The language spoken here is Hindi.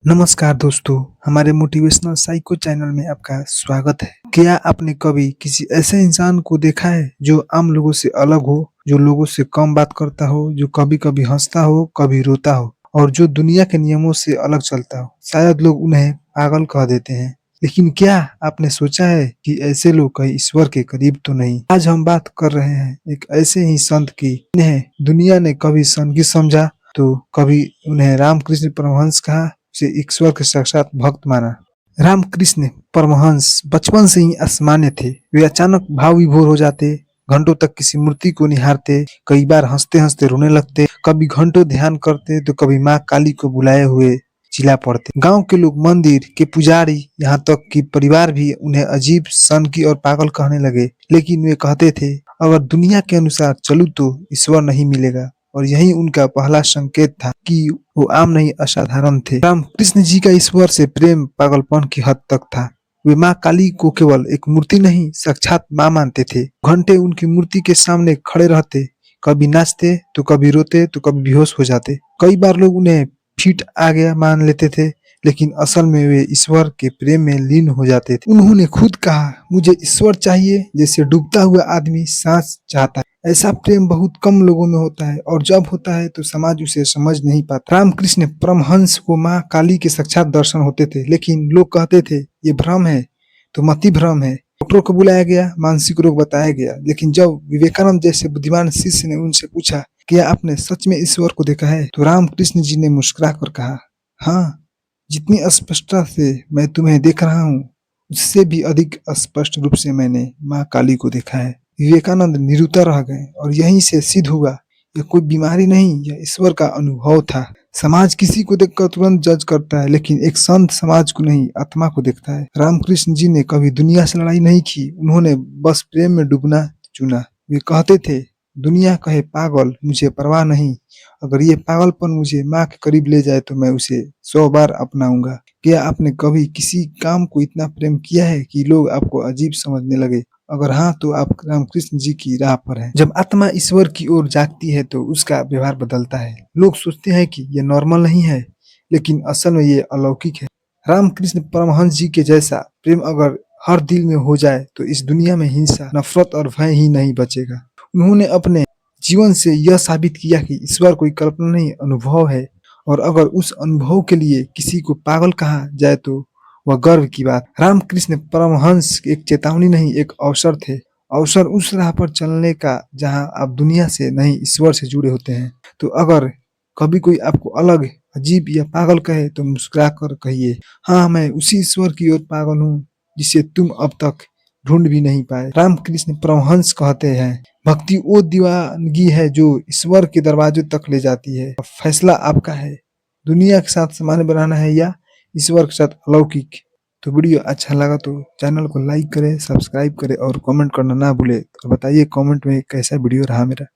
नमस्कार दोस्तों, हमारे मोटिवेशनल साइको चैनल में आपका स्वागत है। क्या आपने कभी किसी ऐसे इंसान को देखा है जो आम लोगों से अलग हो, जो लोगों से कम बात करता हो, जो कभी-कभी हँसता हो, कभी रोता हो और जो दुनिया के नियमों से अलग चलता हो? शायद लोग उन्हें पागल कह देते हैं, लेकिन क्या आपने सोचा है कि ऐसे लोग कहीं ईश्वर के करीब तो नहीं? आज हम बात कर रहे हैं एक ऐसे ही संत की, जिन्हें दुनिया ने कभी संत समझा तो कभी उन्हें रामकृष्ण परमहंस कहा, से ईश्वर के साक्षात भक्त माना। रामकृष्ण परमहंस बचपन से ही असामान्य थे। वे अचानक भाव विभोर हो जाते, घंटों तक किसी मूर्ति को निहारते, कई बार हंसते हंसते रोने लगते, कभी घंटों ध्यान करते तो कभी माँ काली को बुलाए हुए चिल्ला पड़ते। गांव के लोग, मंदिर के पुजारी, यहाँ तक कि परिवार भी उन्हें अजीब, सनकी और पागल कहने लगे। लेकिन वे कहते थे, अगर दुनिया के अनुसार चलूं तो ईश्वर नहीं मिलेगा। और यही उनका पहला संकेत था कि वो आम नहीं, असाधारण थे। रामकृष्ण जी का ईश्वर से प्रेम पागलपन की हद तक था। वे माँ काली को केवल एक मूर्ति नहीं, साक्षात माँ मानते थे। घंटे उनकी मूर्ति के सामने खड़े रहते, कभी नाचते तो कभी रोते तो कभी बेहोश हो जाते। कई बार लोग उन्हें फिट आ गया मान लेते थे, लेकिन असल में वे ईश्वर के प्रेम में लीन हो जाते थे। उन्होंने खुद कहा, मुझे ईश्वर चाहिए जैसे डूबता हुआ आदमी सांस चाहता है। ऐसा प्रेम बहुत कम लोगों में होता है, और जब होता है तो समाज उसे समझ नहीं पाता। रामकृष्ण परमहंस को माँ काली के साक्षात दर्शन होते थे, लेकिन लोग कहते थे ये भ्रम है, तो मति भ्रम है। डॉक्टरों को बुलाया गया, मानसिक रोग बताया गया, लेकिन जब विवेकानंद जैसे बुद्धिमान शिष्य ने उनसे पूछा, क्या आपने सच में ईश्वर को देखा है, तो रामकृष्ण जी ने मुस्कुरा कर कहा, हाँ, जितनी स्पष्टता से मैं तुम्हें देख रहा हूँ, उससे भी अधिक स्पष्ट रूप से मैंने माँ काली को देखा है। विवेकानंद निरुत्तर रह गए, और यहीं से सिद्ध हुआ, यह कोई बीमारी नहीं, यह ईश्वर का अनुभव था। समाज किसी को देखकर तुरंत जज करता है, लेकिन एक संत समाज को नहीं, आत्मा को देखता है। रामकृष्ण जी ने कभी दुनिया से लड़ाई नहीं की, उन्होंने बस प्रेम में डूबना चुना। वे कहते थे, दुनिया कहे पागल, मुझे परवाह नहीं। अगर ये पागलपन मुझे माँ के करीब ले जाए तो मैं उसे 100 बार अपनाऊंगा। क्या आपने कभी किसी काम को इतना प्रेम किया है कि लोग आपको अजीब समझने लगे? अगर हाँ, तो आप रामकृष्ण जी की राह पर हैं। जब आत्मा ईश्वर की ओर जागती है तो उसका व्यवहार बदलता है। लोग सोचते हैं कि ये नॉर्मल नहीं है, लेकिन असल में ये अलौकिक है। रामकृष्ण परमहंस जी के जैसा प्रेम अगर हर दिल में हो जाए तो इस दुनिया में हिंसा, नफरत और भय ही नहीं बचेगा। उन्होंने अपने जीवन से यह साबित किया कि ईश्वर कोई कल्पना नहीं, अनुभव है। और अगर उस अनुभव के लिए किसी को पागल कहा जाए तो वह गर्व की बात। रामकृष्ण परमहंस एक चेतावनी नहीं, एक अवसर थे। अवसर उस राह पर चलने का जहां आप दुनिया से नहीं, ईश्वर से जुड़े होते हैं। तो अगर कभी कोई आपको अलग, अजीब या पागल कहे तो मुस्कुरा कर कहिए, हाँ, मैं उसी ईश्वर की ओर पागल हूँ जिसे तुम अब तक ढूंढ भी नहीं पाए। रामकृष्ण परमहंस कहते हैं, भक्ति वो दीवानगी है जो ईश्वर के दरवाजों तक ले जाती है। अब फैसला आपका है, दुनिया के साथ सामान्य बनाना है या ईश्वर के साथ अलौकिक। तो वीडियो अच्छा लगा तो चैनल को लाइक करें, सब्सक्राइब करें और कमेंट करना ना भूले। और बताइए कमेंट में कैसा वीडियो रहा मेरा।